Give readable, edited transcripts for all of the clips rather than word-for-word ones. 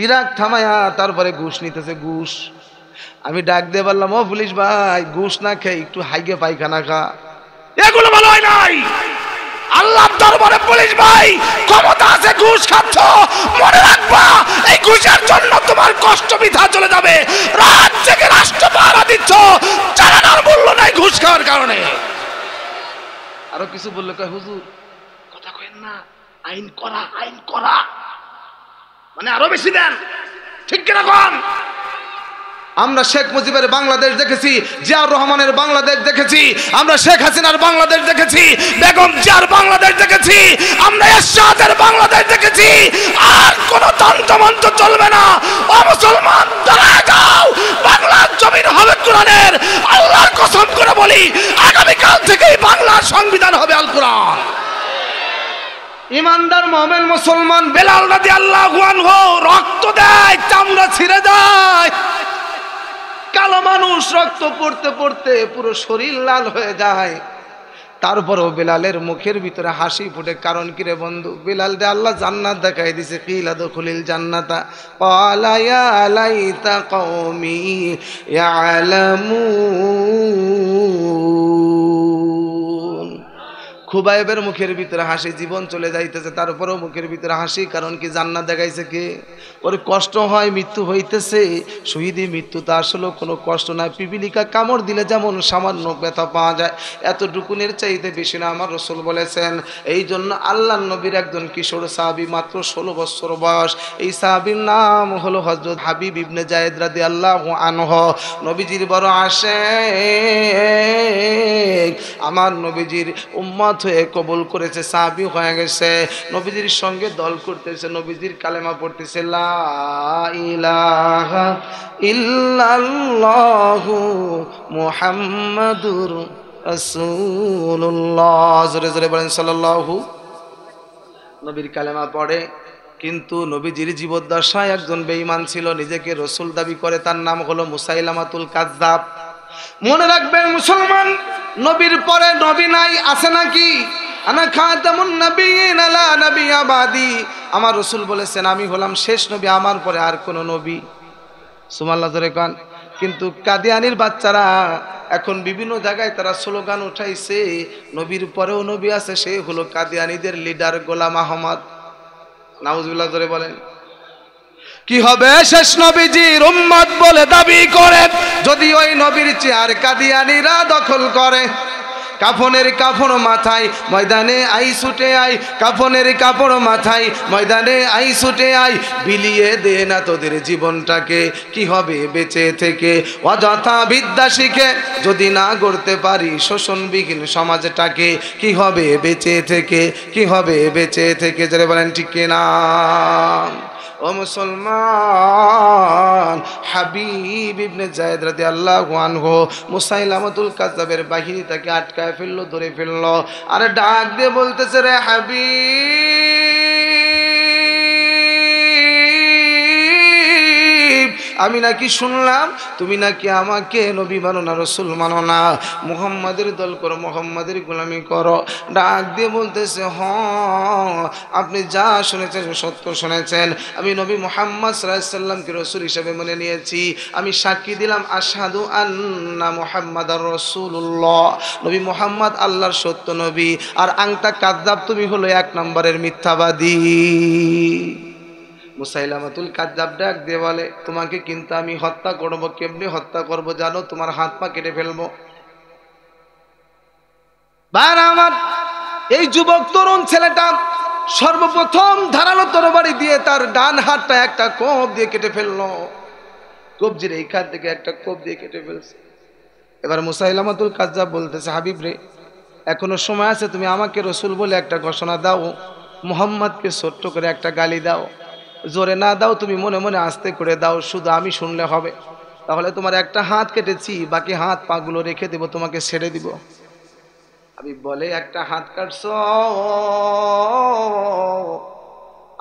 Truck থামায়া তারপরে ঘুষ নিতেছে, ঘুষ। আমি ডাক দিয়ে বললাম, ও পুলিশ ভাই, ঘুষ না খেয়ে একটু হাইগে পায়খানা খা। এগুলো ভালো হয় নাই। আল্লাহর দরবারে পুলিশ ভাই ক্ষমতা আছে, ঘুষ খাচ্ছ, মনে রাখবা এই ঘুষের জন্য তোমার কষ্ট বৃথা চলে যাবে। রাত থেকে রাষ্ট্র পাহারা দিচ্ছ, জানানোর মূল্য নাই ঘুষ খাওয়ার কারণে। আরো কিছু বললে কয়, হুজুর কথা কইেন না, আইন করা, আইন করা মানে আরো বেশি দেন, ঠিক কিনা কোন? আমরা শেখ মুজিবের বাংলাদেশ দেখেছি, জিয়াউর রহমানের বাংলাদেশ দেখেছি, আমরা শেখ হাসিনার বাংলাদেশ দেখেছি, বেগম জিয়ার বাংলাদেশ দেখেছি, আমরা এরশাদের বাংলাদেশ দেখেছি। আর কোন তন্ত্রমন্ত্র চলবে না। ও মুসলমান, দাঁড়ায় যাও, বাংলার জমিন হবে কোরআনের। আল্লাহর কসম করে বলি, আগামীকাল থেকেই বাংলার সংবিধান হবে আল কোরআন। ইমানদার মুমিন মুসলমান বেলাল রাদিয়াল্লাহু আনহু রক্ত দেয়, চামড়া ছিঁড়ে যায়। কালো মানুষ রক্ত পড়তে পড়তে পুরো শরীর লাল হয়ে যায়, তারপরও বেলালের মুখের ভিতরে হাসি ফুটে। কারণ কি রে বন্ধু? বেলাল দে আল্লাহ জান্নাত দেখাই দিছে। কিলা দুখুলিল জান্নাতা ক্বালা ইয়া লাইতা কওমি ইয়ালামুন। খুবাইবের মুখের ভিতরে হাসি, জীবন চলে যাইতেছে, তারপরেও মুখের ভিতরে হাসি। কারণ কি? জান্নাত দেখাইছে কে? ওর কষ্ট হয়, মৃত্যু হইতেছে, শহীদি মৃত্যু তা আসলে কোনো কষ্ট নয়। পিপিলিকা কামড় দিলে যেমন সামান্য ব্যথা পাওয়া যায়, এতটুকুনের চাইতে বেশি না, আমার রাসূল বলেছেন। এই জন্য আল্লাহর নবীর একজন কিশোর সাহাবী, মাত্র 16 বছর বয়স, এই সাহাবীর নাম হলো হযরত হাবিব ইবনে যায়েদ রাদিয়াল্লাহু আনহু। নবীজির বড় আশিক, আমার নবীজির উম্মত হয়ে কবুল করেছে, সাহাবী হয়ে গেছে, নবীজির সঙ্গে দল করতেছে, নবীজির কালেমা পড়তেছে, লা ইলাহা ইল্লাল্লাহু মুহাম্মাদুর রাসূলুল্লাহ। জোরে জোরে বলেন সাল্লাল্লাহু। নবীর কালেমা পড়ে, কিন্তু নবীজির জীবদ্দশায় একজন বেঈমান ছিল, নিজেকে রাসূল দাবি করে, তার নাম হলো মুসাইলামাতুল কাযযাব। মনে রাখবেন মুসলমান, নবীর পরে নবী নাই, আছে নাকি? আনা খাতামুন নবিয়্যিন লা নাবিয়্যা বাদি। আমার রাসূল বলেছেন, আমি হলাম শেষ নবী, আমার পরে আর কোন নবী। সুবহানাল্লাহ জোরে কান। কিন্তু কাদিয়ানির বাচ্চারা এখন বিভিন্ন জায়গায় তারা স্লোগান উঠাইছে, নবীর পরেও নবী আছে, সে হলো কাদিয়ানিদের লিডার গোলাম আহমদ। নাউজুবিল্লাহ জোরে বলেন। কি হবে? শেষ নবীজির উম্মত বলে দাবি করে, যদি ওই নবীর চেয়ার কাদিয়ানিরা দখল করে। কাফনের কাপড় মাথায় ময়দানে আই ছুটে আই, কাফনের কাপড় মাথায় ময়দানে আই ছুটে আই, বিলিয়ে দে না তোদের জীবনটাকে, কি হবে বেঁচে থেকে? অযথা বিদ্যা শিখে যদি না গড়তে পারি শোষণবিহীন সমাজটাকে, কি হবে বেঁচে থেকে? কি হবে বেঁচে থেকে? যারা বলেন ঠিক কিনা? ও মুসলমান, হাবিব ইবনে যায়েদ রাদিয়াল্লাহু আনহু মুসাইলামাতুল কাযযাবের বাহিনী তাকে আটকায় ফেললো, ধরে ফেললো। আরে ডাক দিয়ে বলতেছে, রে হাবিব, আমি নাকি শুনলাম তুমি নাকি আমাকে নবী মানো না, রাসূল মানো না, মুহাম্মাদের দল করো, মুহাম্মাদের গোলামি করো। ডাক দিয়ে বলতেছে, হ্যাঁ আপনি যা শুনেছেন সত্য শুনেছেন, আমি নবী মুহাম্মদ সাল্লাল্লাহু আলাইহি সাল্লামকে রাসূল হিসেবে মেনে নিয়েছি, আমি সাক্ষী দিলাম আশহাদু আন্না মুহাম্মাদার রাসূলুল্লাহ, নবী মুহাম্মদ আল্লাহর সত্য নবী। আর আংটা কাযযাব, তুমি হলো 1 নম্বরের মিথ্যাবাদী। মুসাইলামাতুল কাযযাব ডাক দিয়ে বলে, তোমাকে কিন্তু আমি হত্যা করব। কেমনে হত্যা করব জানো? তোমার হাত পা কেটে ফেলবো। ভাইরা আমার, এই যুবক তরুণ ছেলেটা সর্বপ্রথম ধারালো তরবারি দিয়ে তার ডান হাতটা একটা কোপ দিয়ে কেটে ফেললো। কবজির এইখান থেকে একটা কোপ দিয়ে কেটে ফেলছে। এবার মুসাইলামাতুল কাযযাব বলতেছে, হাবিব রে, এখনো সময় আছে, তুমি আমাকে রাসূল বলে একটা ঘোষণা দাও, মুহাম্মদকে ছোট্ট করে একটা গালি দাও, জোরে না দাও, তুমি মনে মনে আস্তে করে দাও, শুধু আমি শুনলে হবে। তাহলে তোমার একটা হাত কেটেছি, বাকি হাত পাগুলো রেখে দেব, তোমাকে ছেড়ে দিব। আমি বলে, একটা হাত কাটছো,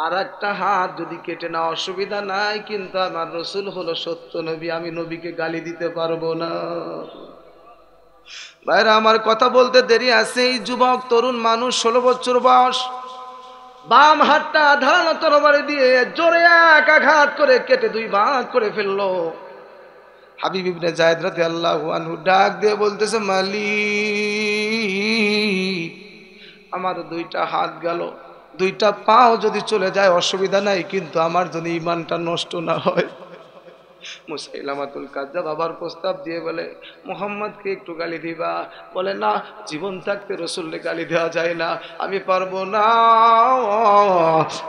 আর একটা হাত যদি কেটে না অসুবিধা নাই, কিন্তু আমার রাসূল হলো সত্য নবী, আমি নবীকে গালি দিতে পারবো না। ভাইরা আমার, কথা বলতে দেরি আছে। এই যুবক তরুণ মানুষ, 16 বছর বয়স, বাম হাতটা ধারালো তরবারি দিয়ে জোরে এক আঘাত করে কেটে দুই ভাগ করে ফেললো। হাবিব ইবনে যায়েদ রাদিয়াল্লাহু আনহু ডাক দিয়ে বলতেছে, মালিক, আমার দুইটা হাত গেল, দুইটা পাও যদি চলে যায় অসুবিধা নাই, কিন্তু আমার যদি ঈমানটা নষ্ট না হয়। মুসাইলামাতুল কাজ্জাব আবার প্রস্তাব দিয়ে বলে, মুহাম্মদকে একটু গালি দিবা? বলে, না, জীবন থাকতে রাসূলকে গালি দেওয়া যায় না, আমি পারবো না।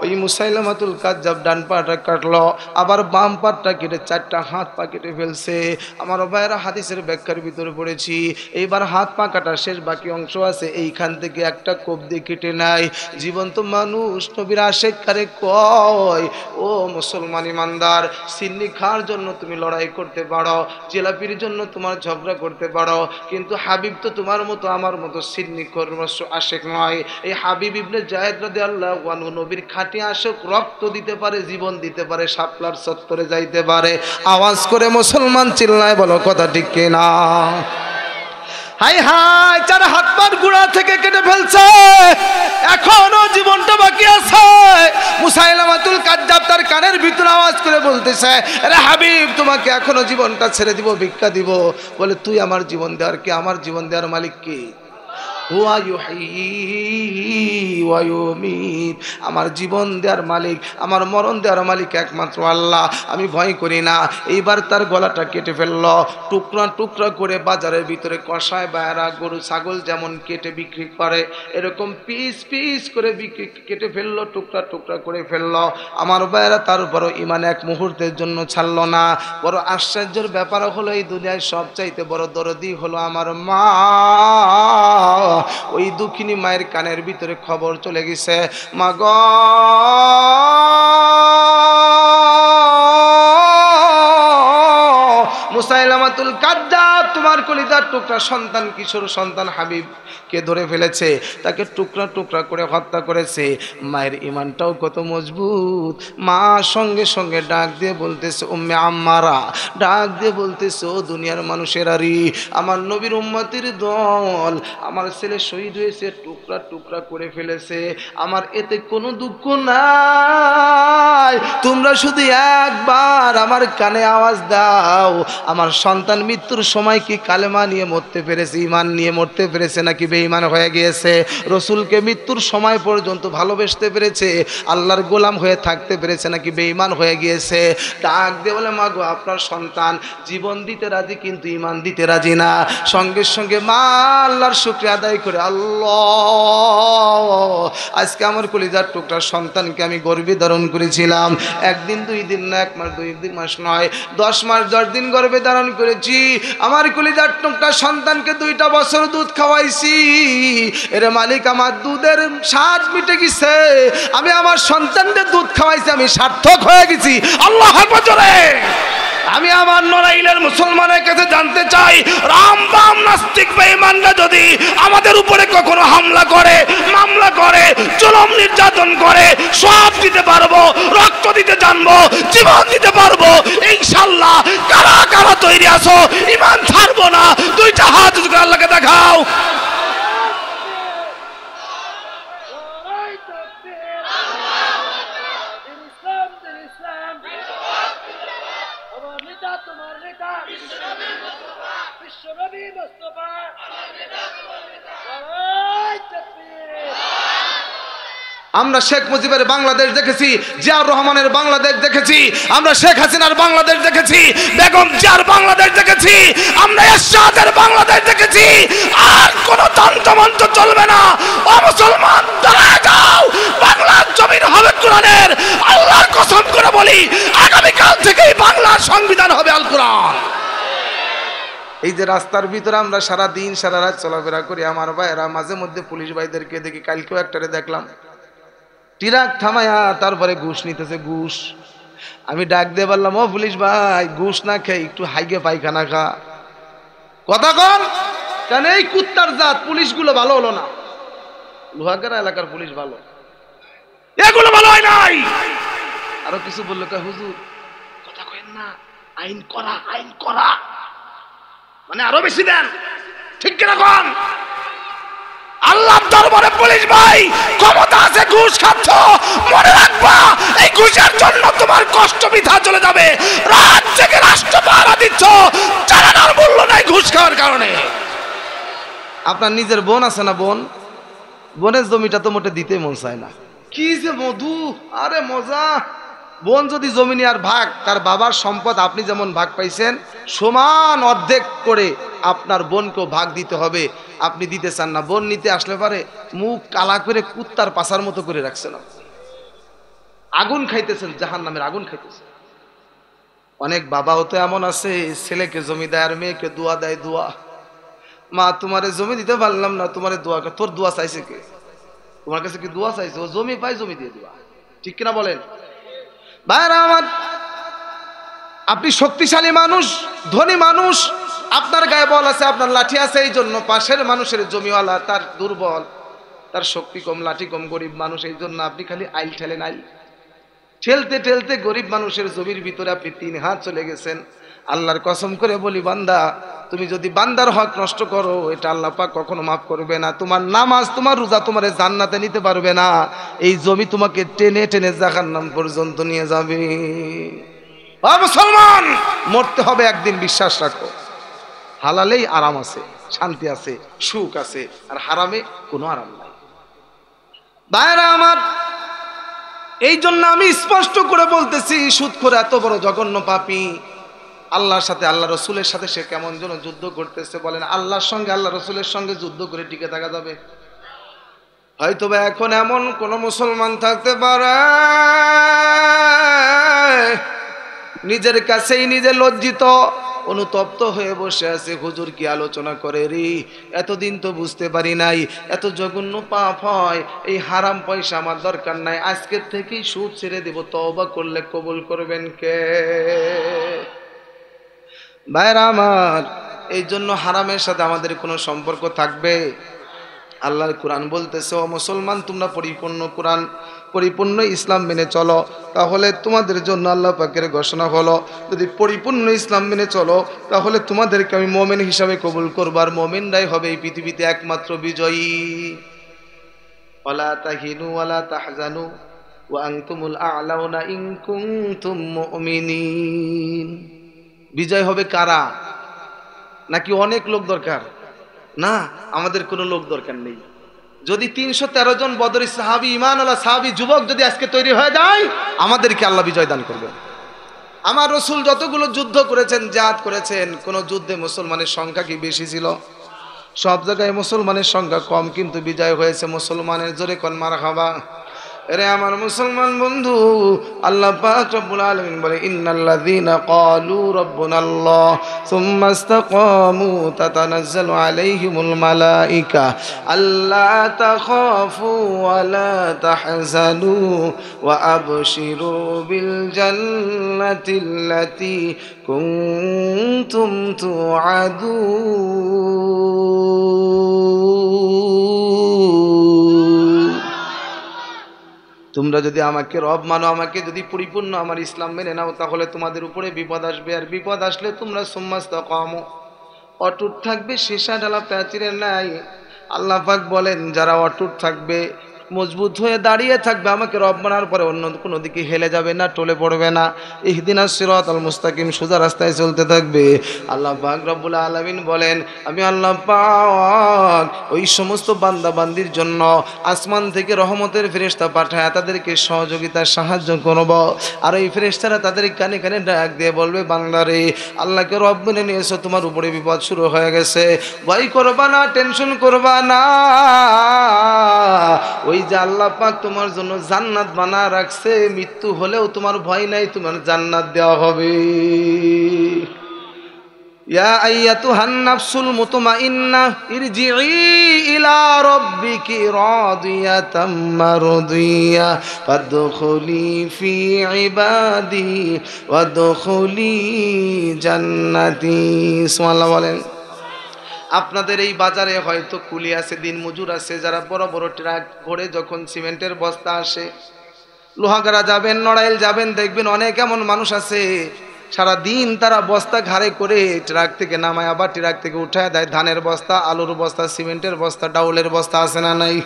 ওই মুসাইলামাতুল কাজ্জাব ডান পাটা কাটলো, আবার বাম পাটা কেটে চারটা হাত পা কেটে ফেলছে। আমার ভাইয়েরা, হাদিসের ব্যাখ্যার ভিতরে পড়েছি, এইবার হাত পা কাটার শেষ বাকি অংশ আছে, এইখান থেকে একটা কবজি কেটে নাই। জীবন্ত মানুষ নবীর আশেক কারে কয়, ও মুসলমান ইমানদার, সিন্নি খাওয়ার জন্য তুমি লড়াই করতে পারো, জিলাপির জন্য তোমার ঝগড়া করতে পারো, কিন্তু হাবিব তো তোমার মতো আমার মতো সিন্নি কর্মস আশেক নয়। এই হাবিব ইবনে যায়েদ রাদিয়াল্লাহু আনহু নবীর খাঁটি আশেক, রক্ত দিতে পারে, জীবন দিতে পারে, শাপলার চত্বরে যাইতে পারে। আওয়াজ করে মুসলমান চিল্লায় বলো কথা ঠিক কিনা? হাই হাই, চার হাত পার গুড়া থেকে কেটে ফেলছে, এখনো জীবনটা বাকি আছে। মুসাইলামাতুল কাজ্জাব তার কানের ভিতর আওয়াজ করে বলতেছে, আরে হাবিব, তোমাকে এখনো জীবনটা ছেড়ে দিব, ভিক্ষা দিব। বলে, তুই আমার জীবন দেওয়ার কে? আমার জীবন দেওয়ার মালিক কে? আমার জীবন দেওয়ার মালিক, আমার মরণ দেওয়ার মালিক একমাত্র আল্লাহ। আমি ভয় করি না। এইবার তার গলাটা কেটে ফেললো, টুকরা টুকরা করে বাজারের ভিতরে কষায় বায়রা গরু ছাগল যেমন কেটে বিক্রি করে, এরকম পিস পিস করে বিক্রি কেটে ফেললো, টুকরা টুকরা করে ফেললো। আমার বায়রা তার উপরও ঈমান এক মুহূর্তের জন্য ছাড়লো না। বড় আশ্চর্যের ব্যাপার হলো, এই দুনিয়ায় সবচাইতে বড় দরদি হলো আমার মা। ওই দুঃখিনী মায়ের কানের ভিতরে খবর চলে গেছে, মা গো, মুসাইলামাতুল কাজ্জাব তোমার কলিজার টুকরা সন্তান, কিশোর সন্তান হাবিবকে ধরে ফেলেছে, তাকে টুকরা টুকরা করে হত্যা করেছে। মায়ের ঈমানটাও কত মজবুত। মা সঙ্গে সঙ্গে ডাক দিয়ে বলতেছে, উম্মে আম্মারা, ডাক দিয়ে বলতেছে, ও দুনিয়ার মানুষেরারি, আমার নবীর উম্মতির দল, আমার ছেলে শহীদ হয়েছে, টুকরা টুকরা করে ফেলেছে, আমার এতে কোনো দুঃখ নাই। তোমরা শুধু একবার আমার কানে আওয়াজ দাও, আমার সন্তান মৃত্যুর সময় কি কালেমা নিয়ে মরতে পেরেছে, ঈমান নিয়ে মরতে পেরেছে, নাকি বেঈমান হয়ে গিয়েছে? রসুলকে মৃত্যুর সময় পর্যন্ত ভালোবাসতে পেরেছে, আল্লাহর গোলাম হয়ে থাকতে পেরেছে, নাকি বেঈমান হয়ে গিয়েছে? ডাক দিয়ে বলে, মা গো, আপনার সন্তান জীবন দিতে রাজি, কিন্তু ঈমান দিতে রাজি না। সঙ্গে সঙ্গে মা আল্লাহর শুকরিয়া আদায় করে, আল্লাহ, আজকে আমার কলিজার টুকরা সন্তানকে আমি গর্ভে ধারণ করেছিলাম, একদিন দুই দিন না, এক মাস দুই মাস নয়, 10 মাস 10 দিন গর্ভে ধারণ করেছি। আমার কলিজার টুকরা সন্তানকে 2টা বছর দুধ খাওয়াইছি। এর মালিক, আমার দুধের স্বাদ মিটে গেছে, আমি আমার সন্তানদের দুধ খাওয়াইছি, আমি সার্থক হয়ে গেছি। আল্লাহ আকবার জোরে। আমি আমার নড়াইলের মুসলমানের কাছে জানতে চাই, রামবাম নাস্তিক বেঈমানরা যদি আমাদের উপরে কখনো হামলা করে, মামলা করে, জুলুম নির্যাতন করে, সব দিতে পারবো, রক্ত দিতে জানবো, জীবন দিতে পারবো ইনশাআল্লাহ। কারা কারা তৈরি আছো? ঈমান ছাড়বো না। 2টা হাত উঁচু করে আল্লাহকে দেখাও। আমরা শেখ মুজিবের বাংলাদেশ দেখেছি, জিয়াউর রহমানের বাংলাদেশ দেখেছি, আমরা শেখ হাসিনার বাংলাদেশ দেখেছি, বেগম জিয়ার বাংলাদেশ দেখেছি, আমরা এরশাদের বাংলাদেশ দেখেছি। আর কোন তন্ত্রমন্ত্র চলবে না। ও মুসলমান, দাঁড়ায় যাও, বাংলার জমিন হবে কোরআনের। আল্লাহর কসম করে বলি, আগামীকাল থেকেই বাংলার সংবিধান হবে আল কোরআন। এই যে রাস্তার ভিতরে আমরা সারা দিন সারা রাত চলাফেরা করি, আমার ভাইয়েরা, মাঝে মধ্যে পুলিশ ভাইদেরকে দেখি, কালকেও একটারে দেখলাম ট্রাক থামায়া তারপরে ঘুষ নিতেছে, ঘুষ। আমি ডাক দিয়ে বললাম, ও পুলিশ ভাই, ঘুষ না খেয়ে একটু হাইগে পায়খানা খা। কথা কন কেন? এই কুত্তার জাত পুলিশগুলো ভালো হলো না, লোহাগাড়া এলাকার পুলিশ ভালো, এগুলো ভালো হয় নাই। আরো কিছু বললো, হুজুর কথা কেন না, আইন করা, আইন করা, মানে আরো বেশি দেন, ঠিক কিনা কন? আল্লাহর দরবারে পুলিশ ভাই ক্ষমতা আছে, ঘুষ খাচ্ছ, মনে রাখবা এই ঘুষের জন্য তোমার কষ্ট বৃথা চলে যাবে। রাত থেকে রাষ্ট্র পাহারা দিচ্ছ, চালানোর মূল্য নাই ঘুষ খাওয়ার কারণে। আপনার নিজের বোন আছে না, বোনের জমিটা তো মোটে দিতে মন চায় না। কি যে মধু, আরে মজা। বোন যদি জমি নেওয়ার ভাগ, তার বাবার সম্পদ আপনি যেমন ভাগ পাইছেন সমান অর্ধেক করে আপনার বোনকেও ভাগ দিতে হবে। আপনি দিতে চান না, বোন নিতে আসলে পারে মুখ কালা করে কুত্তার পাছার মতো করে রাখছেন, আগুন খাইতেছেন, জাহান্নামের আগুন খাইতেছেন। অনেক বাবাও তো এমন আছে, ছেলেকে জমি দেয় আর মেয়েকে দোয়া দেয়। দোয়া, মা তোমারে জমি দিতে পারলাম না, তোমারে দোয়া। তোর দোয়া চাইছে কে? তোমার কাছে কি দোয়া চাইছে? ও জমি পাই, জমি দিয়ে দোয়া। ঠিক কিনা বলেন ভাইরা আমার? আপনি শক্তিশালী মানুষ, ধনী মানুষ, আপনার গায়ে বল আছে, আপনার লাঠি আছে, এই জন্য পাশের মানুষের জমিওয়ালা তার দুর্বল, তার শক্তি কম, লাঠি কম, গরিব মানুষ, এই জন্য আপনি খালি আইল ঠেলেন। আইল ঠেলতে ঠেলতে গরিব মানুষের জমির ভিতরে আপনি 3 হাত চলে গেছেন। আল্লাহর কসম করে বলি বান্দা, তুমি যদি বান্দার হক নষ্ট করো, এটা আল্লাহ পাক কখনো মাফ করবে না। তোমার নামাজ, তোমার রোজা তোমার জান্নাতে নিতে পারবে না। এই জমি তোমাকে টেনে টেনে জাহান্নাম পর্যন্ত নিয়ে যাবে। মুসলমান, মরতে হবে একদিন, বিশ্বাস রাখো। হালালেই আরাম আছে, শান্তি আছে, সুখ আছে, আর হারামে কোনো আরাম নাই। ভাইরা আমার, এই জন্য আমি স্পষ্ট করে বলতেছি, সুদখোর এত বড় জঘন্য পাপী। আল্লাহর সাথে, আল্লাহ রসুলের সাথে সে কেমন যেন যুদ্ধ করতেছে। বলেন আল্লাহর সঙ্গে, আল্লাহ রসুলের সঙ্গে যুদ্ধ করে টিকে থাকা যাবে? হয়তো বা এখন এমন কোন মুসলমান থাকতে পারে নিজের কাছেই নিজে লজ্জিত, অনুতপ্ত হয়ে বসে আছে, হুজুর কি আলোচনা করে রে, এতদিন তো বুঝতে পারি নাই এত জঘন্য পাপ হয়। এই হারাম পয়সা আমার দরকার নাই, আজকের থেকেই সুদ ছেড়ে দেব। তওবা করলে কবুল করবেন কে? ভাইরা আমার, এই জন্য হারামের সাথে আমাদের কোনো সম্পর্ক থাকবে? আল্লাহর কোরআন বলতেছে, ও মুসলমান, তোমরা পরিপূর্ণ ইসলাম মেনে চলো, তাহলে তোমাদের জন্য আল্লাহ পাকের ঘোষণা হলো, যদি পরিপূর্ণ ইসলাম মেনে চলো তাহলে তোমাদেরকে আমি মুমিন হিসাবে কবুল করব, আর মুমিনরাই হবে এই পৃথিবীতে একমাত্র বিজয়ী। ওয়ালা তাহিনু ওয়ালা তাহজানু ওয়া আনতুমুল আ'লাউনা ইন কুনতুম মুমিনিন। বিজয় হবে কারা? নাকি অনেক লোক দরকার? না, আমাদের কোনো লোক দরকার নেই। যদি 313 জন বদরি সাহাবী, ঈমানওয়ালা সাহাবী যুবক যদি আজকে তৈরি হয়ে যায়, আমাদেরকে আল্লাহ বিজয় দান করবেন। আমার রাসূল যতগুলো যুদ্ধ করেছেন, জিহাদ করেছেন, কোন যুদ্ধে মুসলমানের সংখ্যা কি বেশি ছিল? সব জায়গায় মুসলমানের সংখ্যা কম, কিন্তু বিজয় হয়েছে মুসলমানের। জোরে কোন মারহাবা। এরে আমার মুসলমান বন্ধু, আল্লাহ পাক রব্বুল আলামিন বলে, ইন্নাল্লাযীনা ক্বালু রাব্বুনাল্লাহ সুম্মা ইসতাকামু তাতানাজ্জালু আলাইহিমুল মালায়েকা আল্লা তাখাফু ওয়া লা তাহজানু ওয়া আবশিরু বিল জান্নাতিল্লাতী কুনতুম তুআদুন। তোমরা যদি আমাকে রব মানো, আমাকে যদি পরিপূর্ণ আমার ইসলাম মেনে নাও, তাহলে তোমাদের উপরে বিপদ আসবে, আর বিপদ আসলে তোমরা সুম্মাস্তাকামু, অটুট থাকবে, সীসা ঢালা প্রাচীরের নাই। আল্লাহ পাক বলেন, যারা অটুট থাকবে, মজবুত হয়ে দাঁড়িয়ে থাকবে, আমাকে রব মানার পরে অন্য কোনো দিকে হেলে যাবে না, টলে পড়বে না, ইহদিনাস সিরাতাল মুস্তাকিম, সোজা রাস্তায় চলতে থাকবে। আল্লাহ পাক রব্বুল আলামিন বলেন, আমি আল্লাহ পাক ওই সমস্ত বান্দা বান্দির জন্য আসমান থেকে রহমতের ফেরেশতা পাঠায় তাদেরকে সহযোগিতা সাহায্য করব। আর এই ফেরেশতারা তাদের কানে কানে ডাক দিয়ে বলবে, বান্দারে, আল্লাহকে রব মেনে নিয়েছো, তোমার উপরে বিপদ শুরু হয়ে গেছে, ভয় করবা না, টেনশন করবা না। ওই যে আল্লাহ পাক তোমার জন্য জান্নাত বানা রাখছে, মৃত্যু হলেও তোমার ভয় নাই, তোমার জান্নাত দেওয়া হবে। ইয়া আইয়াতুহান নাফসুল মুতমাইন্নাহ ইরজিই ইলা রাব্বিকি রাদিয়াতাম মারদিয়া ফাদখুলি ফি ইবাদি ওয়াদখুলি জান্নাতি। সুবহানাল্লাহ বলেন। আপনাদের এই বাজারে হয়তো কুলি আছে, দিন মজুর আছে, যারা বড় বড় ট্রাক ভরে যখন সিমেন্টের বস্তা আসে, লোহাগাড়া যাবেন, নড়াইল যাবেন, দেখবেন অনেক এমন মানুষ আছে সারা দিন তারা বস্তা ঘাড়ে করে ট্রাক থেকে নামায় আবার ট্রাক থেকে উঠায় দেয় ধানের বস্তা, আলুর বস্তা, সিমেন্টের বস্তা, ডাউলের বস্তা, আছে না নাই?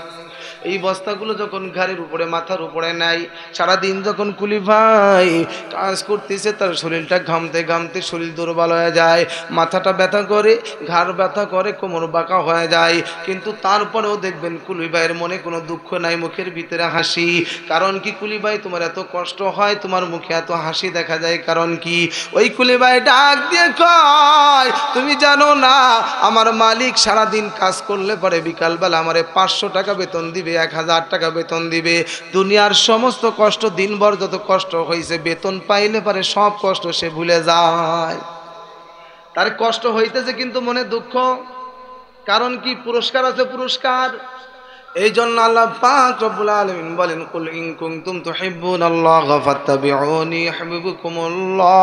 এই বস্তাগুলো যখন ঘাড়ের উপরে মাথার উপরে নেয়, সারাদিন যখন কুলি ভাই কাজ করতেছে তার শরীরটা ঘামতে ঘামতে শরীর দুর্বল হয়ে যায়, মাথাটা ব্যথা করে, ঘাড় ব্যথা করে, কোমর বাঁকা হয়ে যায়, কিন্তু তারপরেও দেখবেন কুলি ভাইয়ের মনে কোনো দুঃখ নাই, মুখের ভিতরে হাসি। কারণ কি কুলি ভাই, তোমার এত কষ্ট হয়, তোমার মুখে এত হাসি দেখা যায়, কারণ কি? ওই কুলি ভাই ডাক দিয়ে কয়, তুমি জানো না আমার মালিক সারাদিন কাজ করলে পরে বিকালবেলা আমারে 500 টাকা বেতন দিবে, 1000 টাকা বেতন দিবে। দুনিয়ার সমস্ত কষ্ট, দিনভর যত কষ্ট হয়েছে, বেতন পাইলে পরে সব কষ্ট সে ভুলে যায়। তার কষ্ট হইতেছে কিন্তু মনে দুঃখ, কারণ কি? পুরস্কার আছে, পুরস্কার। এই জন্য আল্লাহ পাক রব্বুল আলামিন বলেন, কুল ইন কুনতুম তুহিব্বুনাল্লাহ ফাত্তাবিউনি ইউহিব্বুকুমুল্লাহ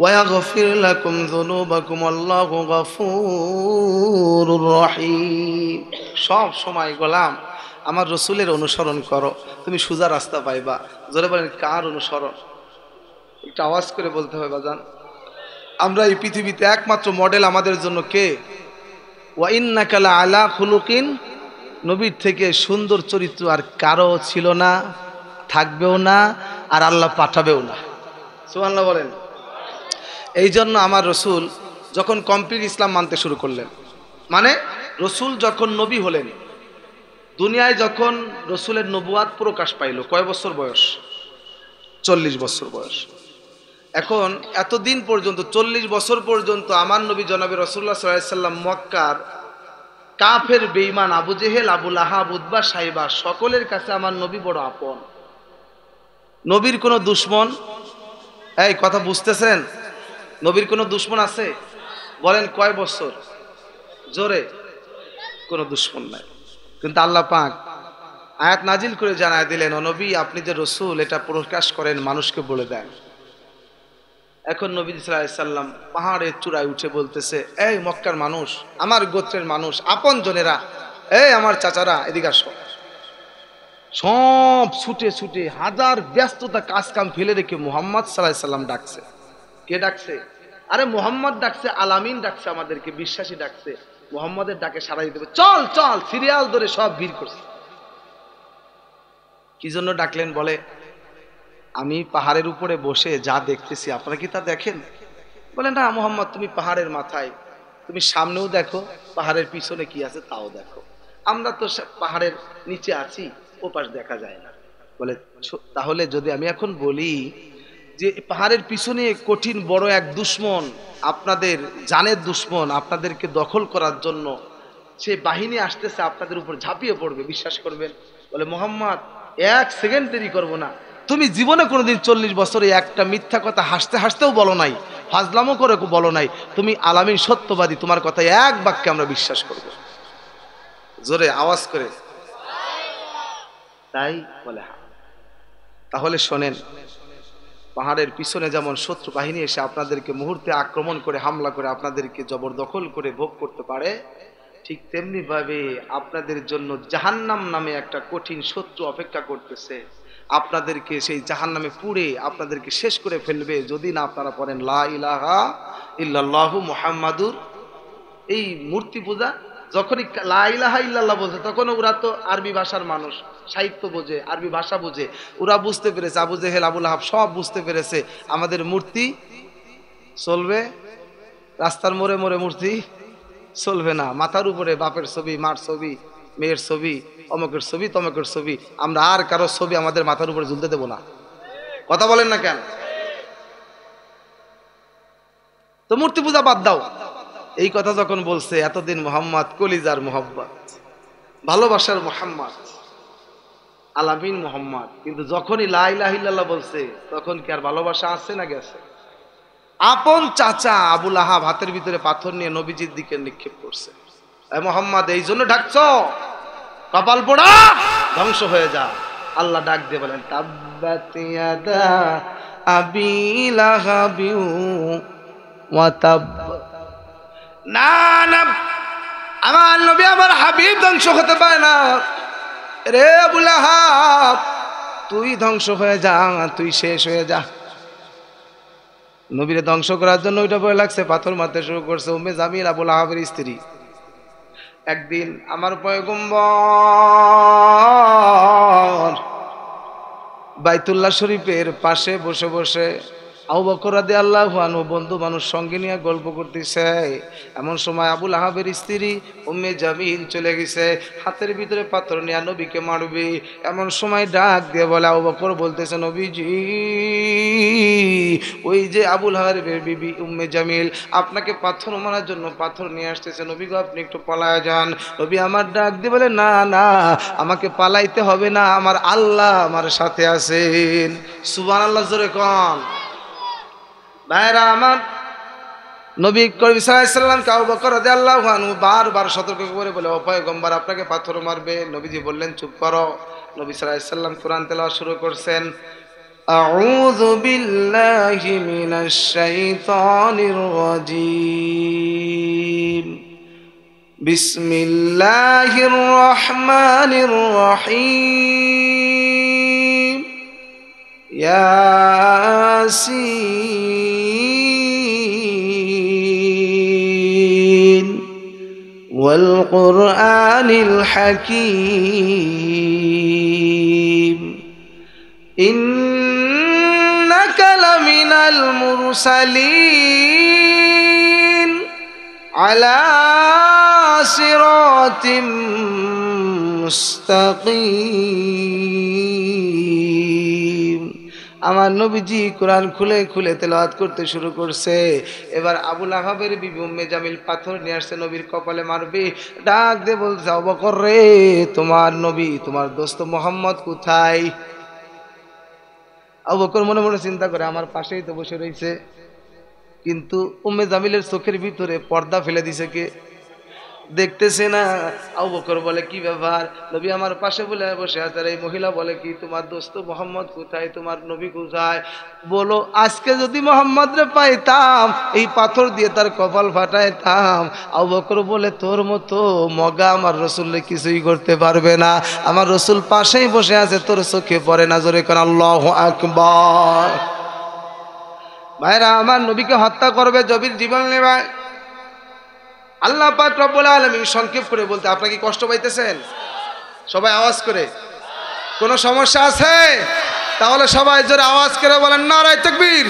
ওয়া ইয়াগফির লাকুম যুনুবাকুম আল্লাহু গফুরুর রহিম। সব সময় গোলাম আমার রসুলের অনুসরণ করো, তুমি সোজা রাস্তা পাইবা। জোরে বলেন, কার অনুসরণ? একটু আওয়াজ করে বলতে হবে বাজান। আমরা এই পৃথিবীতে একমাত্র মডেল আমাদের জন্য কে? ওয়া ইন্নাকা লাআলা খুলুকিন, নবীর থেকে সুন্দর চরিত্র আর কারো ছিল না, থাকবেও না, আর আল্লাহ পাঠাবেও না। সুবহানাল্লাহ বলেন। এই জন্য আমার রসুল যখন কমপ্লিট ইসলাম মানতে শুরু করলেন, মানে রসুল যখন নবী হলেন, দুনিয়ায় যখন রসুলের নবুয়াত প্রকাশ পাইল, কয় বছর বয়স? 40 বছর বয়স। এখন এতদিন পর্যন্ত 40 বছর পর্যন্ত আমার নবী জনাবে রাসূলুল্লাহ সাল্লাল্লাহু আলাইহি সাল্লাম মক্কার কাফের বেঈমান আবু জেহেল, আবু লাহাব, উতবা, সাইবা সকলের কাছে আমার নবী বড় আপন। নবীর কোনো দুশমন, এই কথা বুঝতেছেন? নবীর কোনো দুশমন আছে? বলেন কয় বছর? জোরে। কোনো দুশমন নাই। কিন্তু আল্লাহ পাক আয়াত নাজিল করে জানায় দিলেন, ও নবী আপনি যে রসুল এটা প্রকাশ করেন, মানুষকে বলে দেন। এখন নবী সাল্লাল্লাহু আলাইহি সাল্লাম পাহাড়ের চূড়ায় উঠে বলতেছে, এই মক্কার মানুষ, আমার গোত্রের মানুষ, আপন জনেরা, এই আমার চাচারা, এদিকে আসো। সব ছুটে ছুটে হাজার ব্যস্ততা কাজ কাম ফেলে রেখে মুহাম্মদ সাল্লাল্লাহু আলাইহি সাল্লাম ডাকছে। কে ডাকছে? আরে মুহাম্মদ ডাকছে, আলামিন ডাকছে, আমাদেরকে বিশ্বাসী ডাকছে। মুহাম্মদের ডাকে সাড়া দিতে হবে, চল চল, সিরিয়াল ধরে সব ভিড় করছে। কি জন্য ডাকলেন? বলে, আমি পাহাড়ের উপরে বসে যা দেখতেছি আপনারা কি তা দেখেন? বলে, না মুহাম্মদ, তুমি পাহাড়ের মাথায়, তুমি সামনেও দেখো, পাহাড়ের পিছনে কি আছে তাও দেখো। আমরা তো পাহাড়ের নিচে আছি, ওপাশ দেখা যায় না। বলে, তাহলে যদি আমি এখন বলি যে পাহাড়ের পিছনে কঠিন বড় এক দুশমন, আপনাদের জানের দুশমন, আপনাদেরকে দখল করার জন্য সে বাহিনী আসতেছে, আপনাদের উপর ঝাঁপিয়ে পড়বে, বিশ্বাস করবেন? বলে, মুহাম্মদ 1 সেকেন্ড দেরি করবো না। তুমি জীবনে কোনোদিন 40 বছরে একটা মিথ্যা কথা হাসতে হাসতেও বলো নাই, ফাজলামও করে বলো নাই। তুমি আলামিন সত্যবাদী, তোমার কথা এক বাক্যে আমরা বিশ্বাস করব। জোরে আওয়াজ করে। তাই বলে, হ্যাঁ। তাহলে শোনেন, পাহাড়ের পিছনে যেমন শত্রু বাহিনী এসে আপনাদেরকে মুহূর্তে আক্রমণ করে, হামলা করে, আপনাদেরকে জবরদখল করে ভোগ করতে পারে, ঠিক তেমনি ভাবে আপনাদের জন্য জাহান্নাম নামে একটা কঠিন শত্রু অপেক্ষা করতেছে। আপনাদেরকে সেই জাহান্নামে পুড়ে আপনাদেরকে শেষ করে ফেলবে যদি না আপনারা পড়েন লা ইলাহা ইল্লাল্লাহু মুহাম্মাদুর। এই মূর্তি পূজা যখনই লা ইলাহা ইল্লাল্লাহ বলছে, তখন ওরা তো আরবি ভাষার মানুষ, সাহিত্য বোঝে, আরবি ভাষা বোঝে, ওরা বুঝতে পেরেছে, আবু জেহেল, আবু লাহাব সব বুঝতে পেরেছে আমাদের মূর্তি চলবে, রাস্তার মোড়ে মোড়ে মূর্তি চলবে না, মাথার উপরে বাপের ছবি, মার ছবি, মেয়ের ছবি, অমকের ছবি, তমকের ছবি, আমরা আর কারো ছবি আমাদের মাথার উপরে ঝুলতে দেব না। কথা বলেন না কেন? তো মূর্তি পূজা বাদ দাও। এই কথা যখন বলছে, এতদিন মোহাম্মদ কলিজার মোহাম্মদ, ভালোবাসার মোহাম্মদ, আলামিন মোহাম্মদ, কিন্তু যখনই লা ইলাহা ইল্লাল্লাহ বলছে, তখন কি আর ভালোবাসা আছে না গেছে? আপন চাচা আবু লাহাব হাতের ভিতরে পাথর নিয়ে নবীজির দিকে নিক্ষেপ করছে। মোহাম্মদ এই জন্য ডাকছ, কপাল পোড়া, ধ্বংস হয়ে যা। আল্লাহ ডাক দিয়ে বলেন, তাব্বাত ইয়াদা আবি লাহাবিউ ওয়া তাব। না না, আমার নবী আমার হাবিব ধ্বংস হতে পারে না। রে আবু লাহাব, তুই ধ্বংস হয়ে যা, তুই শেষ হয়ে যা। নবীরে ধ্বংস করার জন্য ওইটা ভয় লাগছে, পাথর মারতে শুরু করছে। উম্মে জামিল আবুল আহাবের স্ত্রী। একদিন আমার পয়গম্বর বাইতুল্লাহ শরীফের পাশে বসে বসে আবু বকর রাদিয়াল্লাহু আনহু বন্ধু মানুষ সঙ্গে নিয়ে গল্প করতেছে। এমন সময় আবুল আহাবের স্ত্রী উম্মে জামিল চলে গেছে, হাতের ভিতরে পাথর নিয়ে নবীকে মারবে। এমন সময় ডাক দিয়ে বলে, আবু বকর বলতেছে, নবীজি ওই যে আবুল আহাবের বিবি উম্মে জামিল আপনাকে পাথর মারার জন্য পাথর নিয়ে আসতেছে, নবী গো আপনি একটু পালায় যান। নবী আমার ডাক দিয়ে বলে, না না আমাকে পালাইতে হবে না, আমার আল্লাহ আমার সাথে আছেন। সুবহানাল্লাহ জোরে কোন। ভাইরা আমার, নবী করিম সাল্লাল্লাহু আলাইহি ওয়াসাল্লামকে আবু বকর রাদিয়াল্লাহু আনহু বারবার সতর্ক করে বলে, ও পয়গম্বর আপনাকে পাথর মারবে। নবীজি বললেন, চুপ করো। নবী সাল্লাল্লাহু আলাইহি ওয়াসাল্লাম কোরআন তেলাওয়াত শুরু করছেন। আউযু বিল্লাহি মিনাশ শাইতানির রাজীম। বিসমিল্লাহির রহমানির রহিম। ইয়াসিন ওয়াল কুরআনিল হাকীম। ইন্নাকা লামিনাল মুরসালিন আলা সিরাতিম মুস্তাকিম। আমার নবীজি কোরআন খুলে খুলে তেলাওয়াত করতে শুরু করছে। এবার আবুল আহাবের বিবি উম্মে জামিল পাথর নিয়ে আসছে, নবীর কপালে মারবে। ডাক দিয়ে বলছে, আবু বকর রে, তোমার নবী তোমার দোস্ত মোহাম্মদ কোথায়? আবু বকর মনে মনে চিন্তা করে, আমার পাশেই তো বসে রয়েছে। কিন্তু উম্মে জামিলের চোখের ভিতরে পর্দা ফেলে দিছে কে? দেখতেছে না। আবু বকর বলে, কি ব্যাপার? নবী আমার পাশে বলে বসে আছে। এই মহিলা বলে, কি তোমার দোস্ত মোহাম্মদ কোথায়, তোমার নবী কোথায়? বলো, আজকে যদি মোহাম্মদ রে পাইতাম এই পাথর দিয়ে তার কপাল ফাটাইতাম। আবু বকর বলে, তোর মতো মগা আমার রসুলকে কিছুই করতে পারবে না। আমার রসুল পাশেই বসে আছে, তোর চোখে পড়ে না। জোরে কোন আল্লাহু আকবার। ভাইরা আমার, নবীকে হত্যা করবে, নবীর জীবন নেবে। আল্লাহ পাক রব্বুল আলামিন সংক্ষেপ করে বলতে, আপনারা কি কষ্ট পাইতেছেন? সবাই আওয়াজ করে। কোনো সমস্যা আছে? তাহলে সবাই জোরে আওয়াজ করে বলেন, নারায়ে তাকবীর।